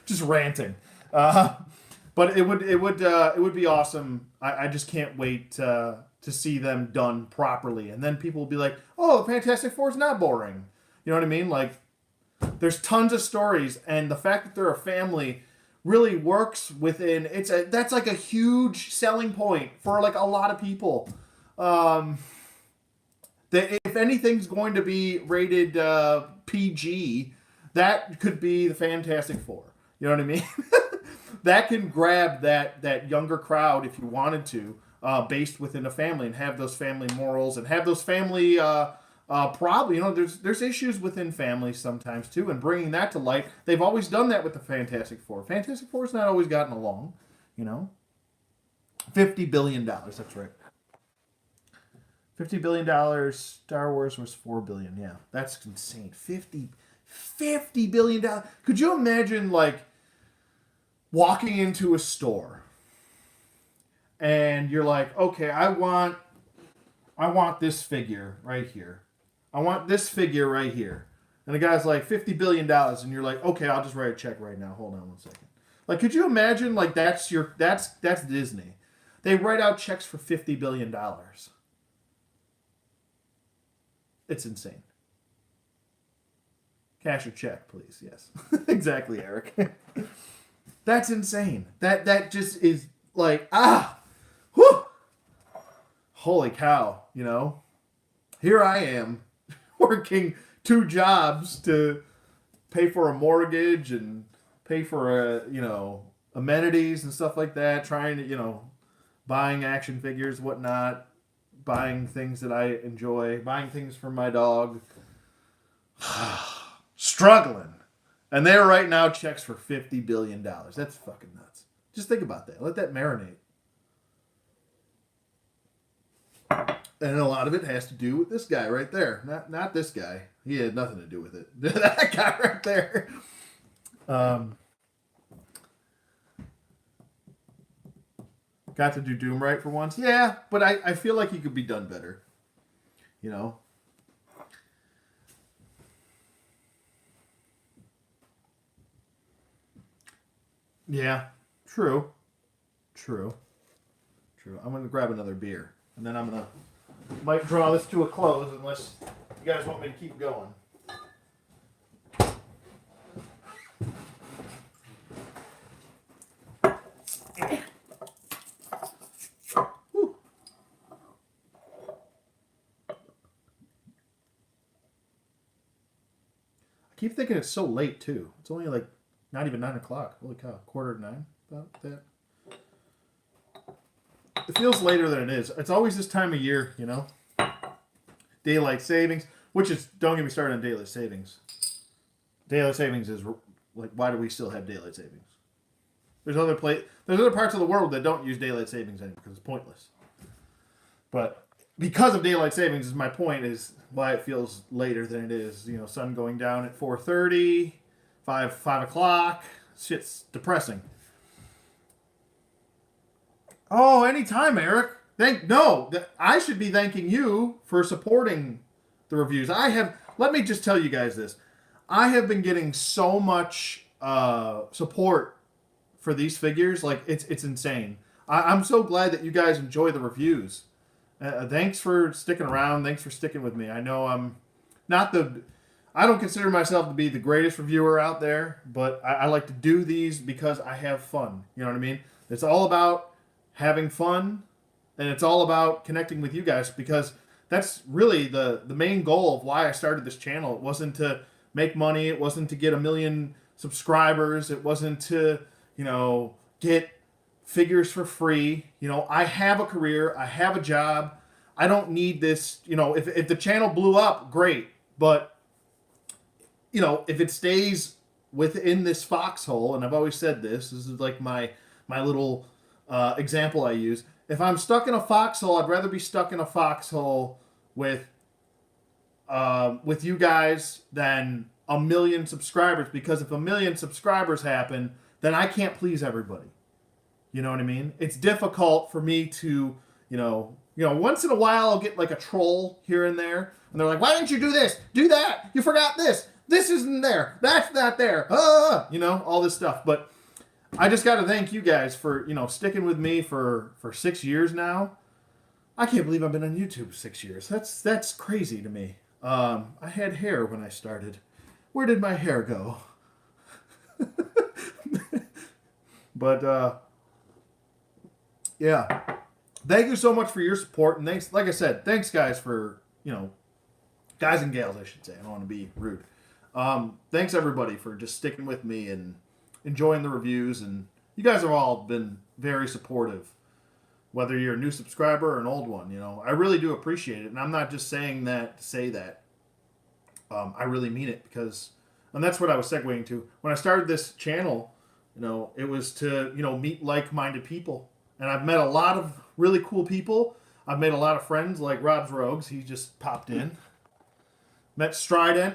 Just ranting. But it would be awesome. I just can't wait to see them done properly, and then people will be like, "Oh, Fantastic Four is not boring." You know what I mean? Like There's tons of stories, and the fact that they're a family really works within. That's like a huge selling point for like a lot of people. Um, that if anything's going to be rated PG, that could be the Fantastic Four. You know what I mean? That can grab that younger crowd if you wanted to, based within a family, and have those family morals and have those family probably, there's issues within families sometimes too, and bringing that to light. They've always done that with the Fantastic Four. Fantastic Four's not always gotten along, you know. $50 billion. That's right. $50 billion. Star Wars was $4 billion. Yeah, that's insane. $50 billion. Could you imagine like walking into a store and you're like, okay, I want this figure right here. I want this figure right here. And the guy's like, $50 billion, and you're like, okay, I'll just write a check right now. Hold on one second. Like, could you imagine like that's Disney. They write out checks for $50 billion. It's insane. Cash or check, please. Yes. Exactly, Eric. That's insane. That just is like, whew. Holy cow, you know. Here I am working 2 jobs to pay for a mortgage and pay for amenities and stuff like that, trying to, buying action figures, whatnot, buying things that I enjoy, buying things for my dog. Struggling. And they're writing out checks for $50 billion. That's fucking nuts. Just think about that. Let that marinate. And a lot of it has to do with this guy right there. Not this guy. He had nothing to do with it. That guy right there. Got to do Doom right for once. Yeah, but I feel like he could be done better. You know? Yeah, true. I'm going to grab another beer. And then might draw this to a close unless you guys want me to keep going. Whew. I keep thinking it's so late too. It's only like not even 9 o'clock. Holy cow, 8:45, about that. It feels later than it is. It's always this time of year, you know? Daylight savings, which is, don't get me started on daylight savings. Daylight savings is, like, why do we still have daylight savings? There's other parts of the world that don't use daylight savings anymore because it's pointless. But because of daylight savings, is my point, is why it feels later than it is. You know, sun going down at 4:30, 5 o'clock. Shit's depressing. Oh, anytime, Eric. I should be thanking you for supporting the reviews. Let me just tell you guys this. I have been getting so much support for these figures. Like, it's insane. I'm so glad that you guys enjoy the reviews. Thanks for sticking around. Thanks for sticking with me. I know I don't consider myself to be the greatest reviewer out there, but I like to do these because I have fun. You know what I mean? It's all about having fun, and it's all about connecting with you guys, because that's really the main goal of why I started this channel. It wasn't to make money. It wasn't to get 1 million subscribers. It wasn't to, get figures for free. I have a career. I have a job. I don't need this. If the channel blew up, great. But, if it stays within this foxhole, and I've always said this is like my little example I use. If I'm stuck in a foxhole, I'd rather be stuck in a foxhole with you guys than 1 million subscribers. Because if 1 million subscribers happen, then I can't please everybody. You know what I mean? It's difficult for me to, once in a while I'll get like a troll here and there, and they're like, "Why didn't you do this? Do that? You forgot this. This isn't there. That's not there." All this stuff. But I just got to thank you guys for, sticking with me for 6 years now. I can't believe I've been on YouTube 6 years. That's crazy to me. I had hair when I started. Where did my hair go? But yeah, thank you so much for your support, and thanks. Like I said, thanks guys for guys and gals, I should say. I don't want to be rude. Thanks everybody for just sticking with me and enjoying the reviews, and you guys have all been very supportive. Whether you're a new subscriber or an old one, I really do appreciate it, and I'm not just saying that to say that. I really mean it because, and that's what I was segueing to when I started this channel. It was to meet like-minded people, and I've met a lot of really cool people. I've made a lot of friends like Rob's Rogues. He just popped in. Met Strident.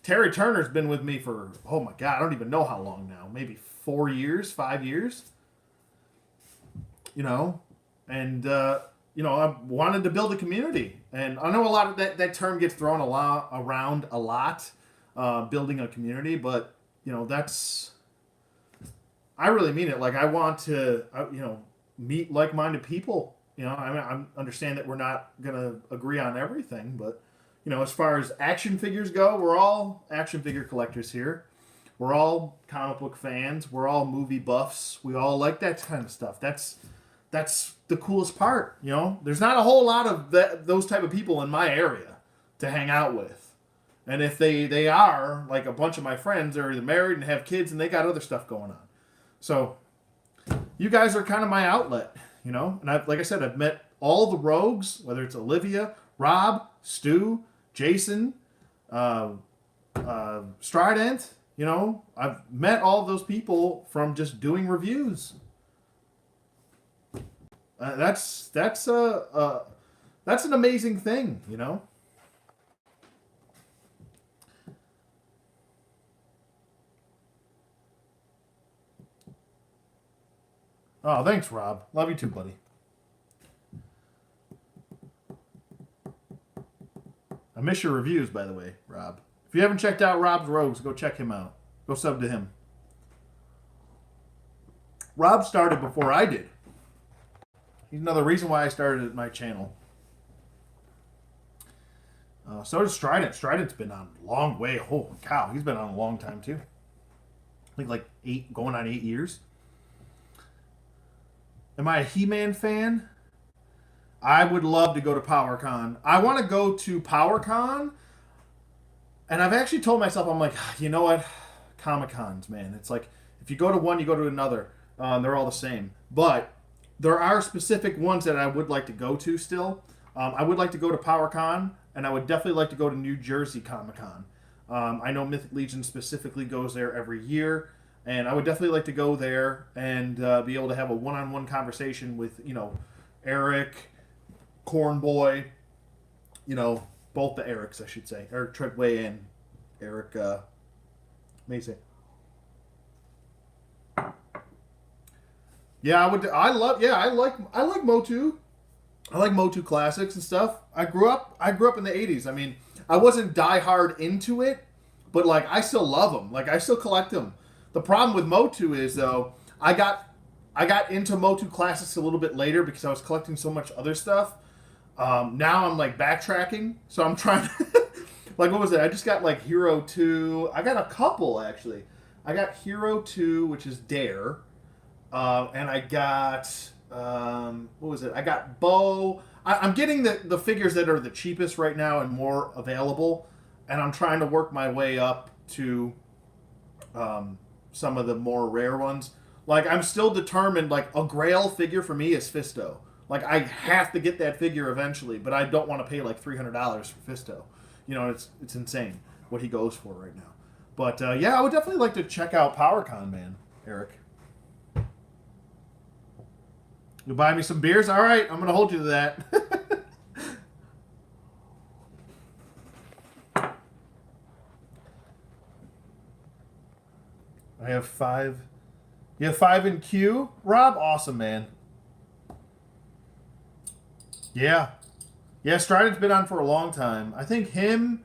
Terry Turner's been with me for, oh my God, I don't even know how long now. Maybe 4 years, 5 years. And I wanted to build a community, and I know a lot of that term gets thrown around a lot, building a community, but I really mean it. Like, I want to meet like-minded people. I understand that we're not gonna agree on everything, but as far as action figures go, we're all action figure collectors here. We're all comic book fans. We're all movie buffs. We all like that kind of stuff. That's the coolest part. There's not a whole lot of those type of people in my area to hang out with. And if they are, like a bunch of my friends, are either married and have kids and they got other stuff going on. So you guys are kind of my outlet, And like I said, I've met all the rogues, whether it's Olivia, Rob, Stu, Jason, Strident. I've met all of those people from just doing reviews. That's an amazing thing, Oh, thanks, Rob. Love you too, buddy. I miss your reviews, by the way, Rob. If you haven't checked out Rob's Rogues, go check him out. Go sub to him. Rob started before I did. He's another reason why I started my channel. So does Strident. Strident's been on a long way. Holy cow, he's been on a long time too. I think like 8, going on 8 years. Am I a He-Man fan? I would love to go to PowerCon. I want to go to PowerCon, and I've actually told myself, I'm like, you know what? Comic-Cons, man. It's like, if you go to one, you go to another. They're all the same. But there are specific ones that I would like to go to still. I would like to go to PowerCon, and I would definitely like to go to New Jersey Comic-Con. I know Mythic Legion specifically goes there every year, and I would definitely like to go there and be able to have a one-on-one conversation with, Eric, Cornboy, both the Erics, I should say. Eric Treadway and Eric Mason. Yeah, I like Motu. I like Motu classics and stuff. I grew up in the 80s. I mean, I wasn't die hard into it, but like I still love them. Like I still collect them. The problem with Motu is though, I got into Motu classics a little bit later because I was collecting so much other stuff. Now I'm like backtracking, so I'm trying to like, what was it? I just got like Hero 2. I got a couple actually. I got Hero 2, which is Dare. And I got, what was it? I got Bo. I'm getting the figures that are the cheapest right now and more available. And I'm trying to work my way up to some of the more rare ones. Like, I'm still determined, like, a Grail figure for me is Fisto. Like, I have to get that figure eventually, but I don't want to pay like $300 for Fisto. It's insane what he goes for right now. But, yeah, I would definitely like to check out PowerCon, man, Eric. You buy me some beers? All right, I'm going to hold you to that. I have 5. You have 5 in queue? Rob? Awesome, man. Yeah. Yeah, Strident's been on for a long time. I think him,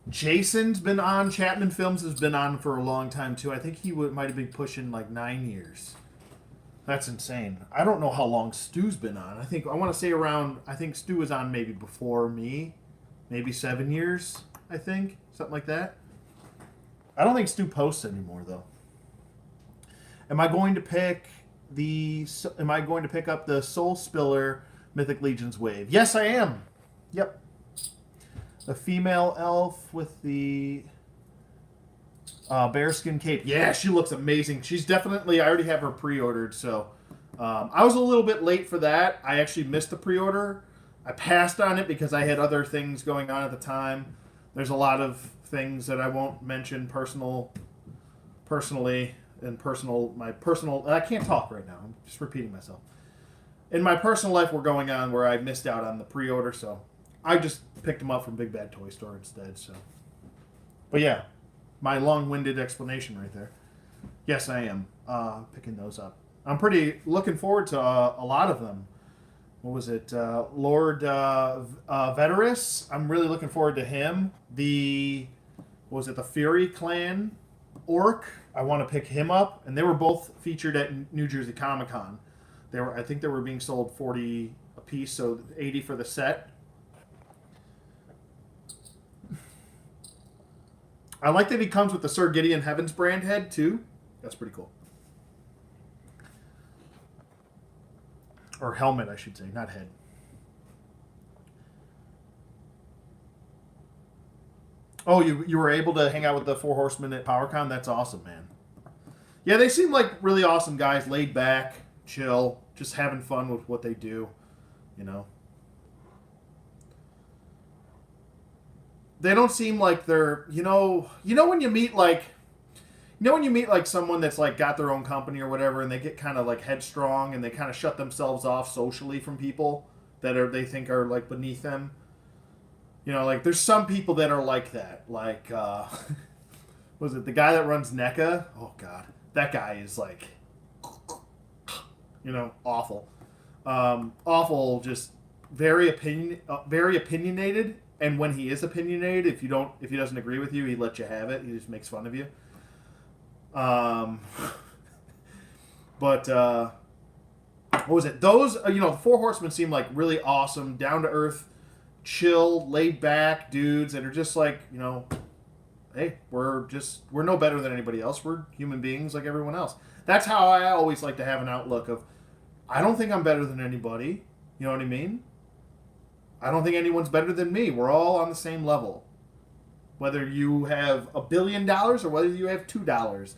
Jason's been on. Chapman Films has been on for a long time, too. I think he might have been pushing like 9 years. That's insane. I don't know how long Stu's been on. I want to say around, I think Stu was on maybe before me. Maybe 7 years. I think. Something like that. I don't think Stu posts anymore, though. Am I going to pick up the Soul Spiller Mythic Legions wave? Yes, I am. Yep. The female elf with the bearskin cape. Yeah, she looks amazing. She's definitely, I already have her pre-ordered, so I was a little bit late for that. I actually missed the pre-order. I passed on it because I had other things going on at the time. There's a lot of things that I won't mention personally, I can't talk right now. I'm just repeating myself. In my personal life, we're going on where I missed out on the pre-order, so I just picked them up from Big Bad Toy Store instead. So, but yeah, my long-winded explanation right there. Yes, I am picking those up. I'm pretty looking forward to a lot of them. What was it? Lord Veterus. I'm really looking forward to him. The Fury Clan Orc. I want to pick him up, and they were both featured at New Jersey Comic Con. I think they were being sold 40 a piece, so 80 for the set. I like that he comes with the Sir Gideon Heavens brand head too. That's pretty cool. Or helmet, I should say, not head. Oh, you were able to hang out with the Four Horsemen at PowerCon? That's awesome, man. Yeah, they seem like really awesome guys, laid back, chill, just having fun with what they do, you know. They don't seem like they're, when you meet like someone that's like got their own company or whatever, and they get kind of like headstrong and they kind of shut themselves off socially from people that they think are like beneath them. You know, like there's some people that are like that. Like, was it the guy that runs NECA? Oh God, that guy is like, awful, awful. Just very opinionated. And when he is opinionated, if he doesn't agree with you, he lets you have it. He just makes fun of you. But what was it? Those, the Four Horsemen seem like really awesome, down to earth, chill, laid back dudes that are just like, hey, we're no better than anybody else. We're human beings like everyone else. That's how I always like to have an outlook of, I don't think I'm better than anybody. You know what I mean? I don't think anyone's better than me. We're all on the same level. Whether you have $1 billion or whether you have $2.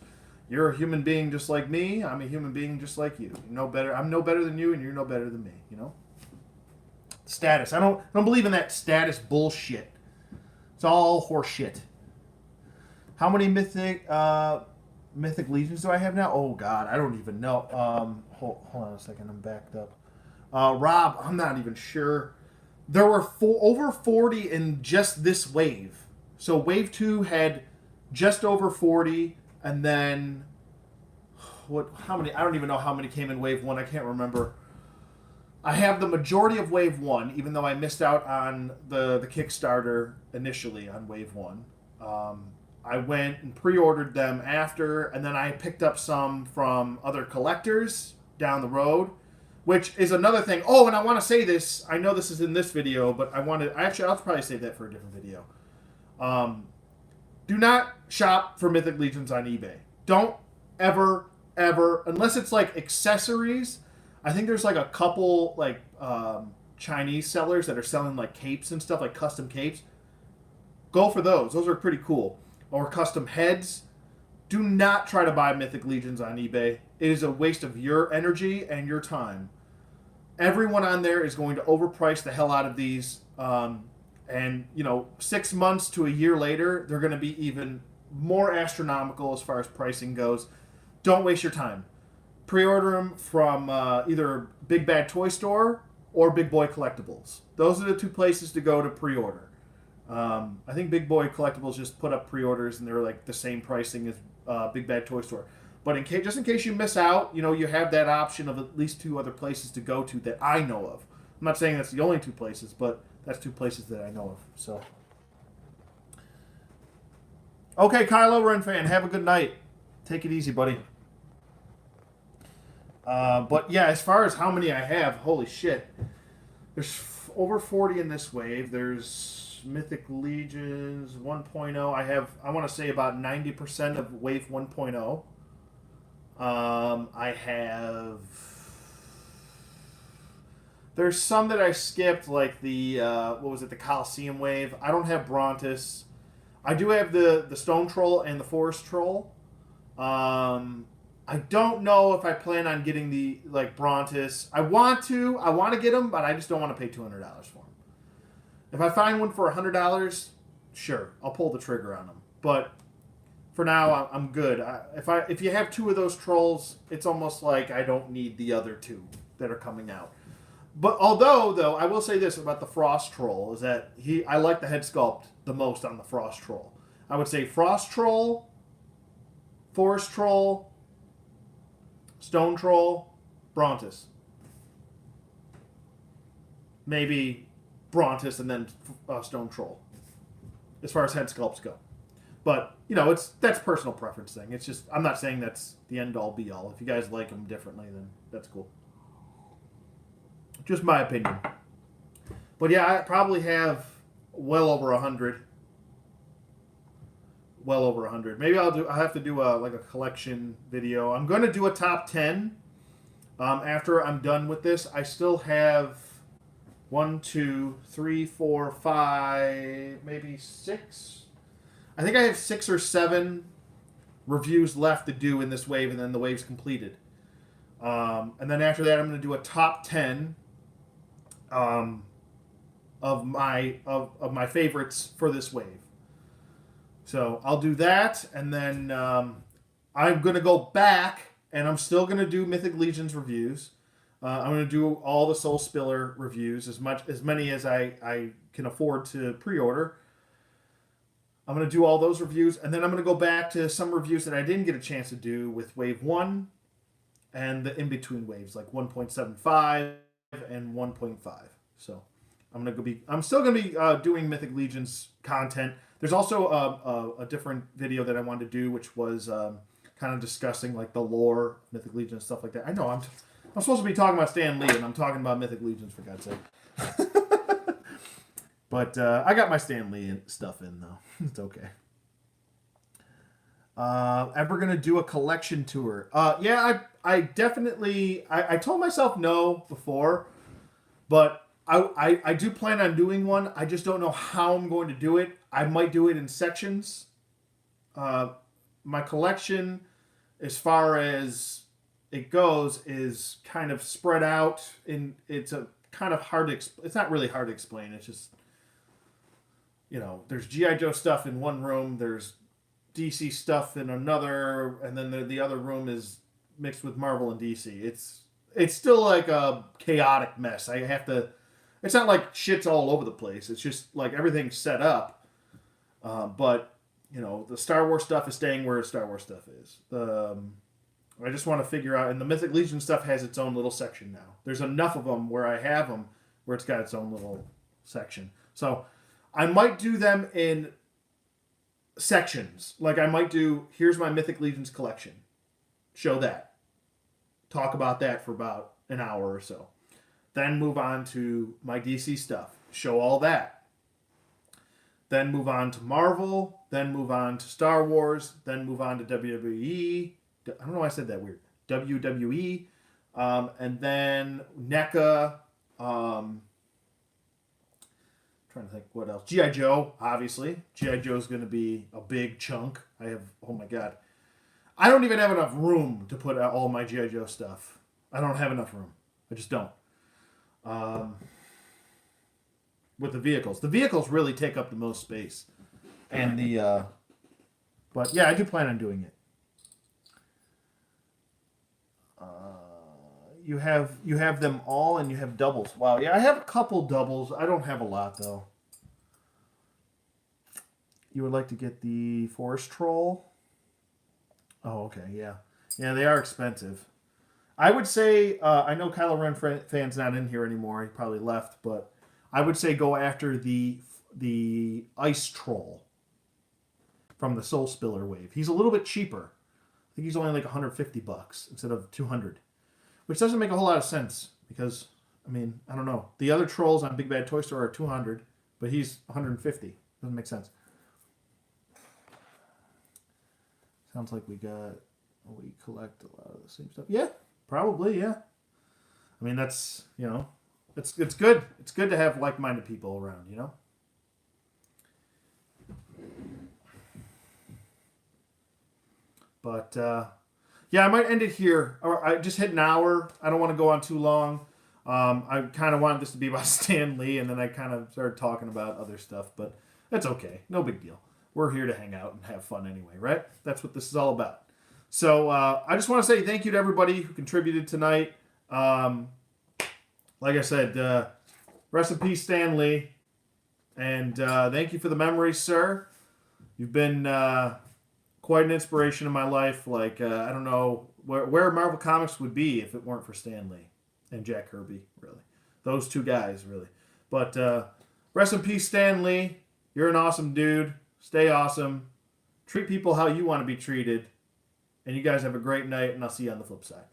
You're a human being just like me. I'm a human being just like you. I'm no better than you, and you're no better than me. Status. I don't believe in that status bullshit. It's all horseshit. How many mythic legions do I have now? Oh God, I don't even know. Hold on a second. I'm backed up. Rob, I'm not even sure. There were over 40 in just this wave. So wave 2 had just over 40, and then how many? I don't even know how many came in wave 1. I can't remember. I have the majority of wave 1, even though I missed out on the Kickstarter initially on wave 1. I went and pre-ordered them after, and then I picked up some from other collectors down the road, which is another thing. Oh, and I want to say this. I know this is in this video, but I'll probably save that for a different video. Do not shop for Mythic Legions on eBay. Don't ever, unless it's like accessories. I think there's like a couple like Chinese sellers that are selling like capes and stuff, like custom capes. Go for those. Those are pretty cool. Or custom heads. Do not try to buy Mythic Legions on eBay. It is a waste of your energy and your time. Everyone on there is going to overprice the hell out of these. And 6 months to a year later, they're going to be even more astronomical as far as pricing goes. Don't waste your time. Pre-order them from either Big Bad Toy Store or Big Boy Collectibles. Those are the two places to go to pre-order. I think Big Boy Collectibles just put up pre-orders and they're like the same pricing as Big Bad Toy Store. But just in case you miss out, you have that option of at least 2 other places to go to that I know of. I'm not saying that's the only 2 places, but that's 2 places that I know of. So, okay, Kylo Ren fan, have a good night. Take it easy, buddy. But yeah, as far as how many I have, holy shit. There's over 40 in this wave. There's Mythic Legions 1.0. I want to say about 90% of Wave 1.0. I have. There's some that I skipped, like the what was it, the Coliseum wave. I don't have Brontis. I do have the Stone Troll and the Forest Troll. I don't know if I plan on getting the like Brontis. I want to get them, but I just don't want to pay $200 for them. If I find one for $100, sure, I'll pull the trigger on them. But for now, I'm good. If you have two of those trolls, it's almost like I don't need the other two that are coming out. But though, I will say this about the Frost Troll is that I like the head sculpt the most on the Frost Troll. I would say Frost Troll, Forest Troll, Stone Troll, Brontis. Maybe Brontis and then Stone Troll, as far as head sculpts go. But that's personal preference thing. It's just I'm not saying that's the end all be all. If you guys like them differently, then that's cool. Just my opinion. But yeah, I probably have well over 100. Well over 100. Maybe I'll have to do a collection video. I'm going to do a top 10 after I'm done with this. I still have 1, 2, 3, 4, 5, maybe 6. I think I have 6 or 7 reviews left to do in this wave, and then the wave's completed. And then after that, I'm going to do a top 10 of my favorites for this wave. So I'll do that, and then I'm going to go back, and I'm still going to do Mythic Legions reviews. I'm going to do all the Soul Spiller reviews, as many as I can afford to pre-order. I'm going to do all those reviews, and then I'm going to go back to some reviews that I didn't get a chance to do with Wave 1 and the in-between waves, like 1.75 and 1.5. So I'm still going to be doing Mythic Legions content. There's also a different video that I wanted to do, which was kind of discussing like the lore, Mythic Legions, and stuff like that. I know I'm supposed to be talking about Stan Lee, and I'm talking about Mythic Legions, for God's sake. But I got my Stan Lee stuff in, though. It's okay. Ever going to do a collection tour? Yeah, I definitely... I told myself no before, but I do plan on doing one. I just don't know how I'm going to do it. I might do it in sections. My collection, as far as it goes, is kind of spread out. It's a kind of hard to... It's not really hard to explain. It's just... there's G.I. Joe stuff in one room, there's DC stuff in another, and then the other room is mixed with Marvel and DC. It's still like a chaotic mess. It's not like shit's all over the place. It's just like everything's set up. But, the Star Wars stuff is staying where Star Wars stuff is. I just want to figure out, and the Mythic Legion stuff has its own little section now. There's enough of them where I have them where it's got its own little section. So I might do them in sections. Like I might do, here's my Mythic Legions collection. Show that. Talk about that for about an hour or so. Then move on to my DC stuff. Show all that. Then move on to Marvel. Then move on to Star Wars. Then move on to WWE. I don't know why I said that weird. WWE. And then NECA. Trying to think what else. G.I. Joe, obviously. G.I. Joe's going to be a big chunk. Oh my God. I don't even have enough room to put all my G.I. Joe stuff. I don't have enough room. I just don't. With the vehicles. The vehicles really take up the most space. And but yeah, I do plan on doing it. You have them all, and you have doubles. Wow, yeah, I have a couple doubles. I don't have a lot, though. You would like to get the Forest Troll? Oh, okay, yeah. Yeah, they are expensive. I would say, I know Kylo Ren fan's not in here anymore. He probably left, but I would say go after the Ice Troll from the Soul Spiller wave. He's a little bit cheaper. I think he's only like $150 instead of $200. Which doesn't make a whole lot of sense because, I mean, I don't know. The other trolls on Big Bad Toy Store are $200, but he's 150. Doesn't make sense. Sounds like we collect a lot of the same stuff. Yeah, probably. Yeah. I mean, that's it's good. It's good to have like-minded people around. But yeah, I might end it here. Or I just hit an hour. I don't want to go on too long. I kind of wanted this to be about Stan Lee, and then I kind of started talking about other stuff, but that's okay. No big deal. We're here to hang out and have fun anyway, right? That's what this is all about. So I just want to say thank you to everybody who contributed tonight. Like I said, rest in peace, Stan Lee. And thank you for the memories, sir. You've been quite an inspiration in my life. Like, I don't know where Marvel Comics would be if it weren't for Stan Lee and Jack Kirby, really. Those two guys, really. But rest in peace, Stan Lee. You're an awesome dude. Stay awesome. Treat people how you want to be treated. And you guys have a great night, and I'll see you on the flip side.